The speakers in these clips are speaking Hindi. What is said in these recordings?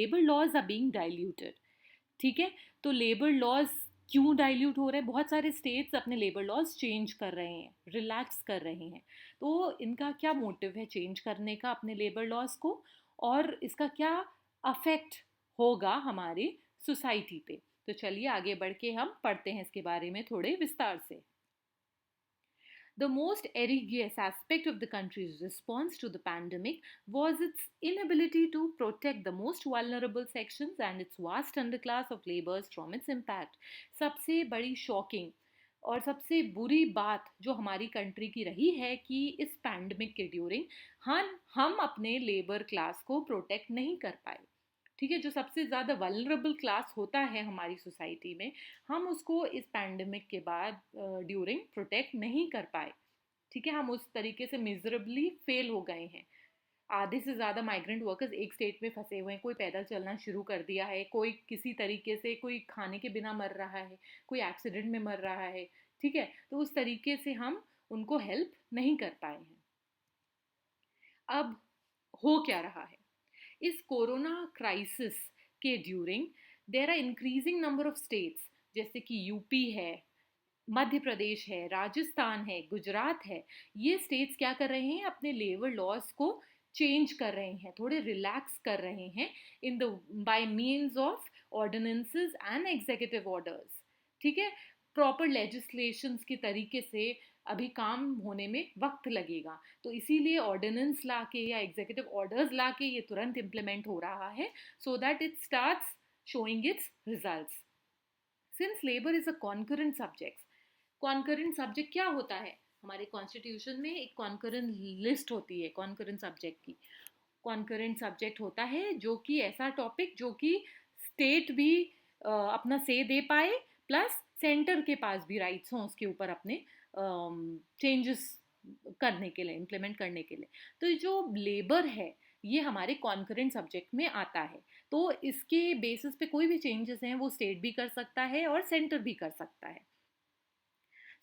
Labour laws are being diluted. ठीक है, तो लेबर लॉज क्यों डाइल्यूट हो रहे हैं? बहुत सारे स्टेट्स अपने लेबर लॉज चेंज कर रहे हैं, रिलैक्स कर रहे हैं। तो इनका क्या मोटिव है चेंज करने का अपने लेबर लॉज को, और इसका क्या अफेक्ट होगा हमारी सोसाइटी पे? तो चलिए आगे बढ़ के हम पढ़ते हैं इसके बारे में थोड़े विस्तार से। The most egregious aspect of the country's response to the pandemic was its inability to protect the most vulnerable sections and its vast underclass of laborers from its impact. सबसे बड़ी शॉकिंग और सबसे बुरी बात जो हमारी कंट्री की रही है कि इस पैंडमिक के ड्यूरिंग हम अपने लेबर क्लास को प्रोटेक्ट नहीं कर पाए। ठीक है, जो सबसे ज़्यादा वल्नरेबल क्लास होता है हमारी सोसाइटी में, हम उसको इस पैंडमिक के बाद ड्यूरिंग प्रोटेक्ट नहीं कर पाए। ठीक है, हम उस तरीके से मिजरेबली फेल हो गए हैं। आधे से ज़्यादा माइग्रेंट वर्कर्स एक स्टेट में फंसे हुए हैं, कोई पैदल चलना शुरू कर दिया है, कोई किसी तरीके से कोई खाने के बिना मर रहा है, कोई एक्सीडेंट में मर रहा है। ठीक है, तो उस तरीके से हम उनको हेल्प नहीं कर पाए हैं। अब हो क्या रहा है इस कोरोना क्राइसिस के during? There are increasing number of states, जैसे कि यूपी है, मध्य प्रदेश है, राजस्थान है, गुजरात है। ये स्टेट्स क्या कर रहे हैं? अपने लेबर लॉज को चेंज कर रहे हैं, थोड़े रिलैक्स कर रहे हैं in the by means of ordinances and executive orders. ठीक है, प्रॉपर लेजिस्लेशंस के तरीके से अभी काम होने में वक्त लगेगा, तो इसीलिए ऑर्डिनेंस लाके या एग्जीक्यूटिव ऑर्डर्स लाके ये तुरंत इम्प्लीमेंट हो रहा है, so that it starts showing its results. Since labor is a concurrent subject, concurrent subject क्या होता है? हमारे कॉन्स्टिट्यूशन में एक कॉन्करेंट लिस्ट होती है कॉन्करेंट सब्जेक्ट की। कॉन्करेंट सब्जेक्ट होता है जो कि ऐसा टॉपिक जो कि स्टेट भी अपना से दे पाए, प्लस सेंटर के पास भी राइट्स हों उसके ऊपर अपने चेंजेस करने के लिए, इम्प्लीमेंट करने के लिए। तो जो लेबर है ये हमारे कॉन्करेंट सब्जेक्ट में आता है, तो इसके बेसिस पे कोई भी चेंजेस हैं वो स्टेट भी कर सकता है और सेंटर भी कर सकता है।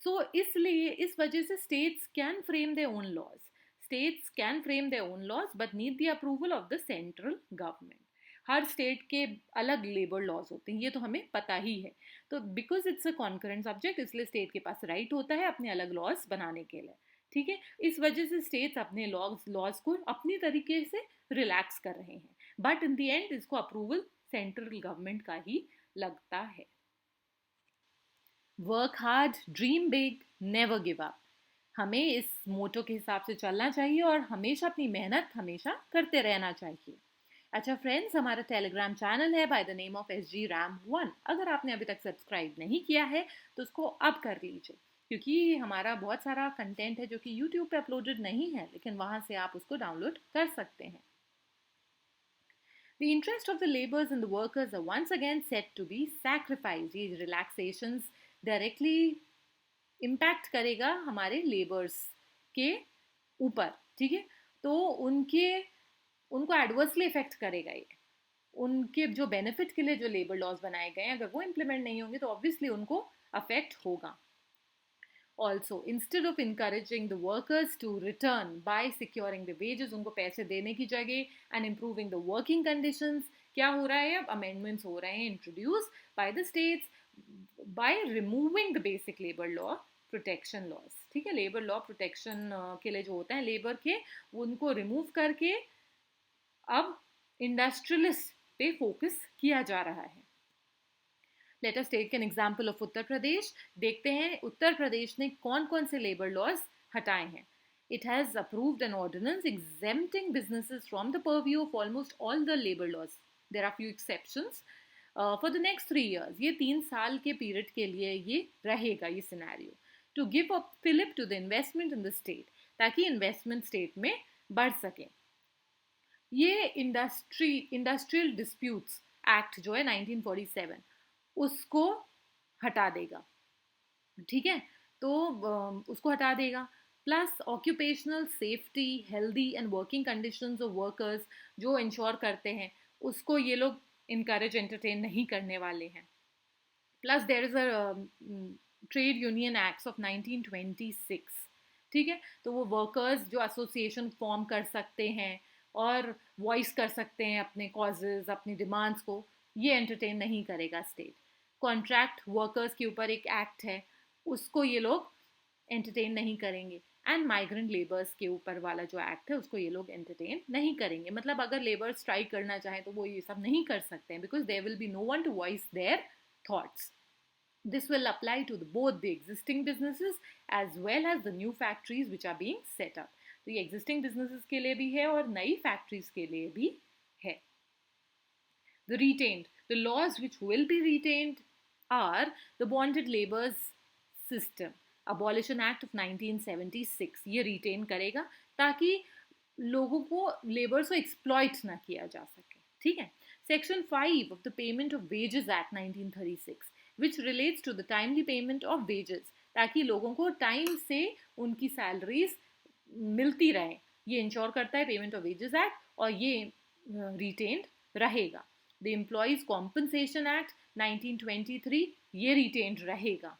सो इसलिए इस वजह से states can frame their own laws, states can frame their own laws but need the approval of the central government. हर स्टेट के अलग लेबर लॉज होते हैं, ये तो हमें पता ही है। तो because it's a concurrent subject, इसलिए स्टेट के पास राइट होता है अपने अलग लॉज बनाने के लिए। ठीक है, इस वजह से स्टेट्स अपने लॉज को अपनी तरीके से रिलैक्स कर रहे हैं, बट इन द एंड इसको अप्रूवल सेंट्रल गवर्नमेंट का ही लगता है। Work hard, dream big, never give up. हमें इस मोटो के हिसाब से चलना चाहिए और हमेशा अपनी मेहनत हमेशा करते रहना चाहिए। अच्छा फ्रेंड्स, हमारा टेलीग्राम चैनल है by the name of SGRAM1। अगर आपने अभी तक सब्सक्राइब नहीं किया है तो उसको अब कर लीजिए, क्योंकि हमारा बहुत सारा कंटेंट है जो कि यूट्यूब पे अपलोडेड नहीं है, लेकिन वहाँ से आप उसको डाउनलोड कर सकते हैं। The interest of the laborers and the workers are once again set to be sacrificed. ये relaxations directly इम्पैक्ट करेगा हमारे लेबर्स के ऊपर। ठीक है, तो उनको एडवर्सली इफेक्ट करेगा ये। उनके जो बेनिफिट के लिए जो लेबर लॉज बनाए गए हैं, अगर वो इम्प्लीमेंट नहीं होंगे तो ऑब्वियसली उनको अफेक्ट होगा। Also instead of encouraging the workers to return by securing the wages, उनको पैसे देने की जगह and improving the working conditions, क्या हो रहा है? अब अमेंडमेंट्स हो रहे हैं introduce by the states by removing the basic labour law protection laws. ठीक है, लेबर लॉ प्रोटेक्शन के लिए जो होता है लेबर के, उनको रिमूव करके अब इंडस्ट्रियलिस्ट पे फोकस किया जा रहा है। Let us take an example of Uttar Pradesh. देखते हैं उत्तर प्रदेश ने कौन कौन से लेबर लॉज हटाए हैं। It has approved an ordinance exempting businesses from the purview of almost all the labor laws. There are few exceptions. For the next 3 years, ये 3 साल के पीरियड के लिए ये रहेगा ये scenario, to give a fillip to the investment in the state, ताकि इन्वेस्टमेंट स्टेट में बढ़ सके। ये इंडस्ट्रियल डिस्प्यूट्स एक्ट जो है 1947 उसको हटा देगा। ठीक है, तो उसको हटा देगा। Plus occupational safety, healthy and working conditions of workers जो इंश्योर करते हैं, उसको ये लोग इनकरेज एंटरटेन नहीं करने वाले हैं। Plus there is a trade union acts of 1926। ठीक है, तो वो वर्कर्स जो एसोसिएशन फॉर्म कर सकते हैं और वॉइस कर सकते हैं अपने कॉजेज, अपनी डिमांड्स को, ये एंटरटेन नहीं करेगा स्टेट। कॉन्ट्रैक्ट वर्कर्स के ऊपर एक एक्ट है, उसको ये लोग एंटरटेन नहीं करेंगे। एंड माइग्रेंट लेबर्स के ऊपर वाला जो एक्ट है उसको ये लोग एंटरटेन नहीं करेंगे। मतलब अगर लेबर स्ट्राइक करना चाहे तो वो ये सब नहीं कर सकते हैं, because there will be no one to voice their thoughts. This will apply to both the existing businesses as well as the new factories which are being set up. तो ये existing businesses के लिए भी है और नई factories के लिए भी है। The retained, the laws which will be retained are the bonded laborers system, Abolition Act of 1976 ये retain करेगा ताकि लोगों को लेबर्स को एक्सप्लॉइट ना किया जा सके। ठीक है। Section 5 of the payment of wages act 1936 which relates to the timely payment of wages, ताकि लोगों को टाइम से उनकी सैलरीज मिलती रहे, ये इंश्योर करता है पेमेंट ऑफ वेजेस एक्ट, और ये रिटेन्ड रहेगा। द एम्प्लॉयज कॉम्पनसेशन एक्ट 1923 ये रिटेन्ड रहेगा।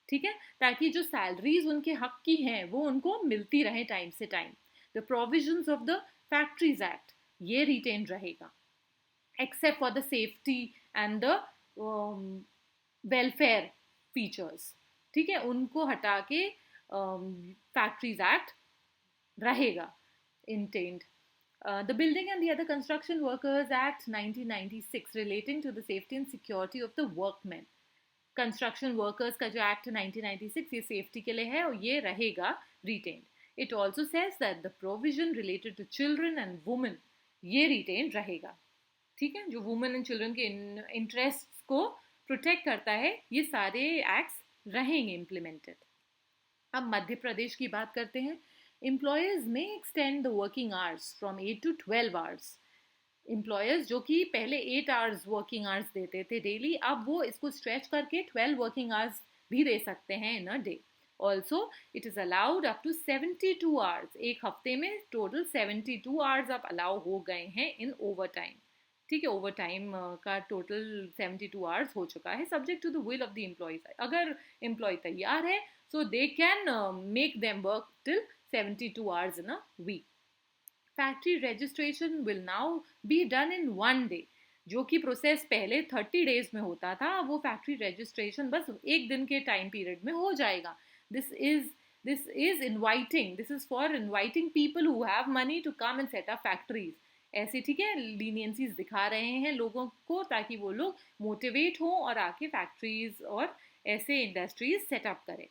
ठीक है, ताकि जो सैलरीज उनके हक की हैं वो उनको मिलती रहे टाइम से time. The provisions of the factories act ये रिटेन रहेगा, except for the safety and the welfare features. ठीक है, उनको हटा के फैक्ट्रीज एक्ट रहेगा intend. The Building and the Other Construction Workers Act 1996 relating to the safety and security of the workmen. Construction workers का जो एक्ट 1996 ये सेफ्टी के लिए है और ये रहेगा retained. It also says that the provision related to children and women ये रिटेन रहेगा। ठीक है, जो वुमेन एंड चिल्ड्रन के इंटरेस्ट को प्रोटेक्ट करता है, ये सारे एक्ट्स रहेंगे इम्प्लीमेंटेड। अब मध्य प्रदेश की बात करते हैं। एम्प्लॉयर्स में extend the working hours from 8 to 12 hours. Employers जो कि पहले 8 आवर्स वर्किंग आवर्स देते थे डेली, अब वो इसको स्ट्रेच करके 12 वर्किंग आवर्स भी दे सकते हैं in a day. Also it is allowed up to 72 hours, एक हफ्ते में टोटल 72 आवर्स अब अलाउ हो गए हैं इन ओवर टाइम। ठीक है, ओवर टाइम का टोटल 72 आवर्स हो चुका है, subject to the will of the employees. अगर एम्प्लॉय तैयार है so they can make them work till 72 hours in a week. Factory registration will now be done in 1 day, जो कि प्रोसेस पहले 30 डेज में होता था, वो फैक्ट्री रजिस्ट्रेशन बस एक दिन के टाइम पीरियड में हो जाएगा। This is inviting, this is for inviting people who have money to come and set up factories. ऐसे ठीक है, लीनियंसीज दिखा रहे हैं लोगों को ताकि वो लोग मोटिवेट हों और आके फैक्ट्रीज और ऐसे इंडस्ट्रीज सेटअप करें।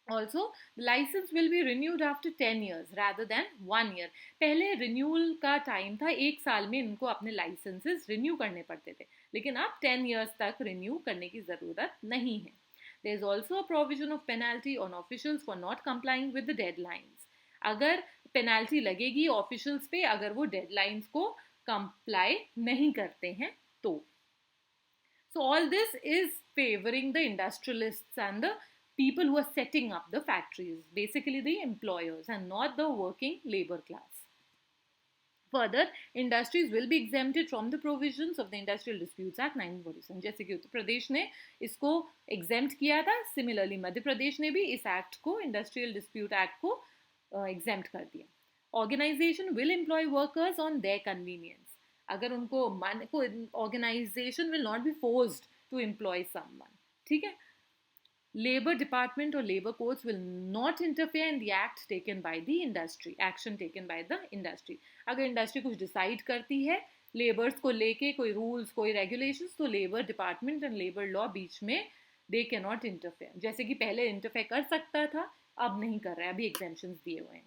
Also, the license will be renewed after 10 years rather than 1 year. पहले रिन्यूअल का टाइम था, 1 साल में इनको अपने लाइसेंसेस रिन्यू करने पड़ते थे, लेकिन अब 10 years तक रिन्यू करने की ज़रूरत नहीं है। There is also a provision of penalty on officials for not complying with the deadlines. अगर पेनल्टी लगेगी ऑफिशियल्स पे अगर वो डेडलाइंस को कंप्लाई नहीं करते हैं तो। So all this is favoring the industrialists and the people who are setting up the factories, basically the employers and not the working labor class. Further, industries will be exempted from the provisions of the Industrial Disputes Act 1947. जैसे कि उत्तर प्रदेश ने इसको exempt किया था, सिमिलरली मध्य प्रदेश ने भी इस एक्ट को, इंडस्ट्रियल डिस्प्यूट एक्ट को exempt कर दिया। Organization will employ workers on their convenience. अगर उनको मन को, organization will not be forced to employ someone. ठीक है, Labor Department or labor courts will not interfere in the act taken by the industry, action taken by the industry. अगर इंडस्ट्री कुछ डिसाइड करती है लेबर्स को लेके, कोई रूल्स कोई रेगुलेशंस, तो labour department and labour law बीच में दे कैन नॉट इंटरफेयर। जैसे कि पहले इंटरफेयर कर सकता था, अब नहीं कर रहा है, अभी एग्जेम्पशंस दिए हुए हैं।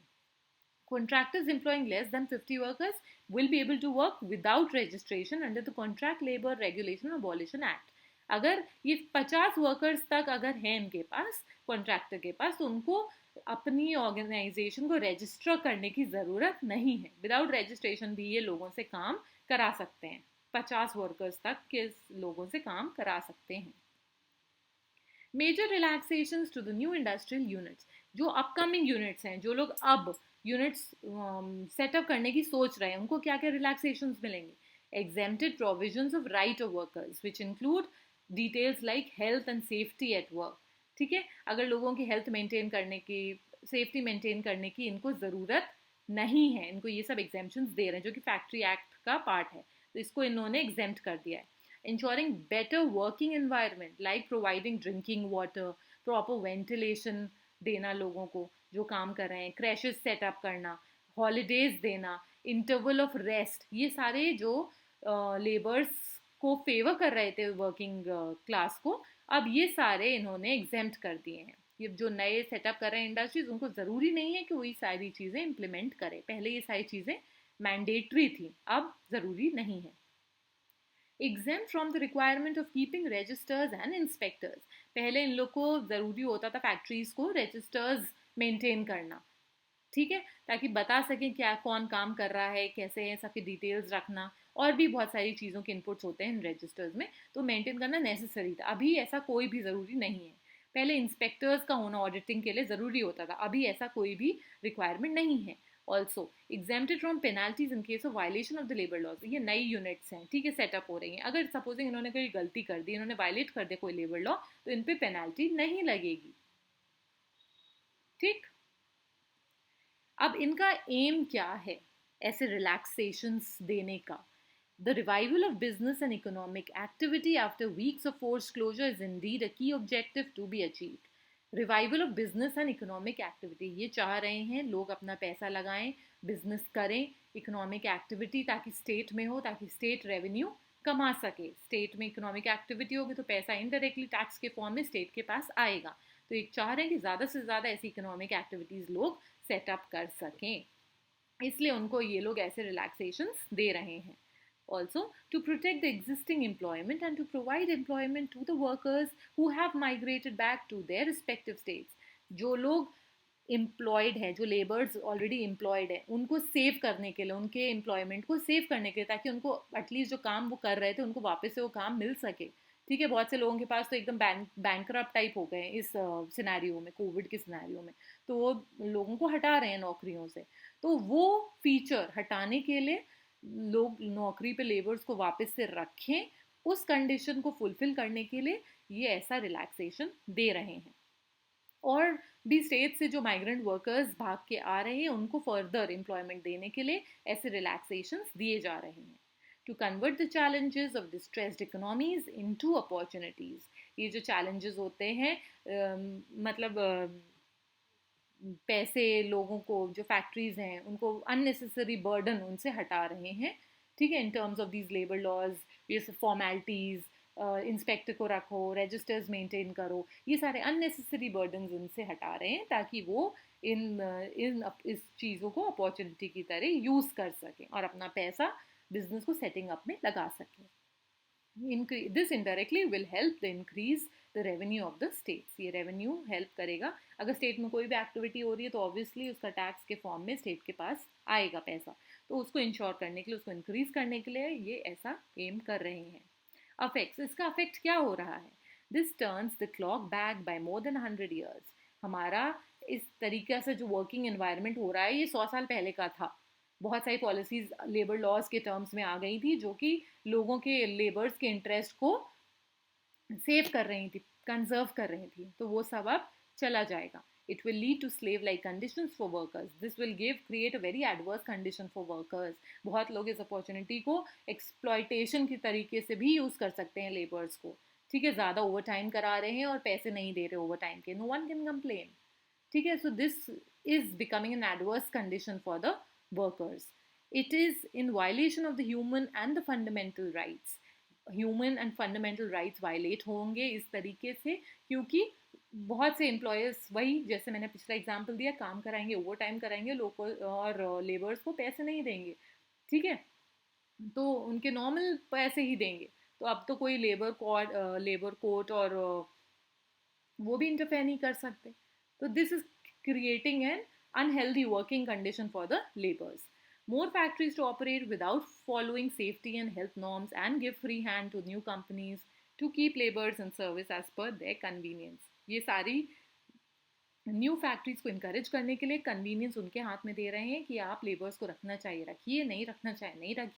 Contractors employing less than 50 workers will be able to work without registration under the Contract Labor Regulation Abolition Act. अगर ये 50 वर्कर्स तक अगर हैं इनके पास, कॉन्ट्रैक्टर के पास, तो उनको अपनी ऑर्गेनाइजेशन को रजिस्टर करने की ज़रूरत नहीं है। विदाउट रजिस्ट्रेशन भी ये लोगों से काम करा सकते हैं, 50 वर्कर्स तक के लोगों से काम करा सकते हैं। Major relaxations to the new industrial units, जो अपकमिंग यूनिट्स हैं, जो लोग अब यूनिट्स सेटअप करने की सोच रहे हैं, उनको क्या क्या रिलैक्सेशंस मिलेंगे? Exempted provisions of right of workers which include details like health and safety at work. ठीक है, अगर लोगों की हेल्थ मेंटेन करने की, सेफ्टी मेंटेन करने की इनको ज़रूरत नहीं है, इनको ये सब एग्जेम्पशंस दे रहे हैं जो कि फैक्ट्री एक्ट का पार्ट है, तो इसको इन्होंने एग्जेम्प्ट कर दिया है. Ensuring better working environment like providing drinking water, proper ventilation देना लोगों को जो काम कर रहे हैं, क्रैशेस सेटअप करना, हॉलीडेज देना, इंटरवल ऑफ रेस्ट, ये सारे जो लेबर्स को फेवर कर रहे थे वर्किंग क्लास को, अब ये सारे इन्होंने एग्जेम्प्ट कर दिए हैं. ये जो नए सेटअप कर रहे हैं इंडस्ट्रीज, उनको ज़रूरी नहीं है कि वही सारी चीज़ें इम्प्लीमेंट करें. पहले ये सारी चीज़ें मैंडेटरी थी, अब ज़रूरी नहीं है. Exempt from the requirement of keeping registers and inspectors. पहले इन लोग को ज़रूरी होता था फैक्ट्रीज को रजिस्टर्स मेंटेन करना, ठीक है, ताकि बता सकें क्या कौन काम कर रहा है, कैसे है, सबकी डिटेल्स रखना, और भी बहुत सारी चीज़ों के इनपुट्स होते हैं इन रजिस्टर्स में, तो मेंटेन करना नेसेसरी था. अभी ऐसा कोई भी ज़रूरी नहीं है. पहले इंस्पेक्टर्स का होना ऑडिटिंग के लिए ज़रूरी होता था, अभी ऐसा कोई भी रिक्वायरमेंट नहीं है. Also exempted from penalties in case of violation of the labour laws. ये नई यूनिट्स हैं, ठीक है, सेटअप हो रही हैं. अगर सपोजिंग इन्होंने कोई गलती कर दी, इन्होंने वायलेट कर दिया कोई लेबर लॉ, तो इन पर पेनाल्टी नहीं लगेगी. ठीक. अब इनका एम क्या है ऐसे रिलैक्सेशंस देने का? The revival of business and economic activity after weeks of forced closure is indeed a key objective to be achieved. Revival of business and economic activity, ये चाह रहे हैं लोग अपना पैसा लगाएं, बिजनेस करें, इकोनॉमिक एक्टिविटी ताकि स्टेट में हो, ताकि स्टेट रेवेन्यू कमा सके. स्टेट में इकोनॉमिक एक्टिविटी होगी तो पैसा इनडायरेक्टली टैक्स के फॉर्म में स्टेट के पास आएगा. तो एक चाह रहे हैं कि ज़्यादा से ज़्यादा ऐसी इकोनॉमिक एक्टिविटीज़ लोग सेटअप कर सकें, इसलिए उनको ये लोग ऐसे रिलैक्सेशंस दे रहे हैं. Also, to protect the existing employment and to provide employment to the workers who have migrated back to their respective states. जो लोग एम्प्लॉयड हैं, जो लेबर्स ऑलरेडी एम्प्लॉयड हैं, उनको सेव करने के लिए, उनके एम्प्लॉयमेंट को सेव करने के लिए, ताकि उनको एटलीस्ट जो काम वो कर रहे थे उनको वापस से वो काम मिल सके. ठीक है, बहुत से लोगों के पास तो एकदम बैंकरप्ट टाइप हो गए इस सिनेरियो में, कोविड के सिनेरियो में, तो वो लोगों को हटा रहे हैं नौकरियों से. तो वो फीचर हटाने के लिए लोग नौकरी पे लेबर्स को वापस से रखें, उस कंडीशन को फुलफिल करने के लिए ये ऐसा रिलैक्सेशन दे रहे हैं. और भी स्टेट से जो माइग्रेंट वर्कर्स भाग के आ रहे हैं उनको फर्दर एम्प्लॉयमेंट देने के लिए ऐसे रिलैक्सेशंस दिए जा रहे हैं. To convert the challenges of distressed economies into opportunities. ये जो चैलेंजेस होते हैं मतलब पैसे लोगों को, जो फैक्ट्रीज हैं उनको अननेसेसरी बर्डन उनसे हटा रहे हैं. ठीक है, in terms of these labour laws, ये सब फॉर्मेलिटीज़, इंस्पेक्टर को रखो, रजिस्टर्स मेंटेन करो, ये सारे अननेसेसरी बर्डन उनसे हटा रहे हैं ताकि वो इस चीज़ों को अपॉर्चुनिटी की तरह यूज़ कर सकें और अपना पैसा बिजनेस को सेटिंग अप में लगा सकें. This indirectly will help the increase the revenue of the states. ये रेवेन्यू हेल्प करेगा. अगर स्टेट में कोई भी एक्टिविटी हो रही है तो ऑब्वियसली उसका टैक्स के फॉर्म में स्टेट के पास आएगा पैसा, तो उसको इंश्योर करने के लिए, उसको इंक्रीज करने के लिए ये ऐसा एम कर रहे हैं. अफेक्ट्स, इसका अफेक्ट क्या हो रहा है? This turns the clock back by more than 100 years. हमारा इस तरीके से जो वर्किंग एनवायरनमेंट हो रहा है ये 100 साल पहले का था. बहुत सारी पॉलिसीज लेबर लॉज के टर्म्स में आ गई थी जो कि लोगों के लेबर्स के इंटरेस्ट को सेव कर रही थी, कंजर्व कर रही थी, तो वो सब अब चला जाएगा. It will lead to slave-like conditions for workers. This will create a very adverse condition for workers. बहुत लोग इस अपॉर्चुनिटी को एक्सप्लॉयटेशन की तरीके से भी यूज़ कर सकते हैं लेबर्स को. ठीक है, ज़्यादा ओवर टाइम करा रहे हैं और पैसे नहीं दे रहे ओवर टाइम के, नो वन कैन कंप्लेन. ठीक है, so this is becoming an adverse condition for the workers. It is in violation of the human and the fundamental rights. Human and fundamental rights violate होंगे इस तरीके से, क्योंकि बहुत से एम्प्लॉयर्स, वही जैसे मैंने पिछला एग्जांपल दिया, काम कराएंगे, ओवर टाइम कराएंगे लोगों और लेबर्स को पैसे नहीं देंगे. ठीक है, तो उनके नॉर्मल पैसे ही देंगे. तो अब तो कोई लेबर कोर्ट और वो भी इंटरफेयर नहीं कर सकते. तो this is creating an unhealthy working condition for the labours. More factories to operate without following safety and health norms and give free hand to new companies to keep laborers in service as per their convenience. ये सारी न्यू फैक्ट्रीज को इनकरेज करने के लिए कन्वीनियंस उनके हाथ में दे रहे हैं कि आप लेबर्स को रखना चाहिए रखिए, नहीं रखना चाहिए नहीं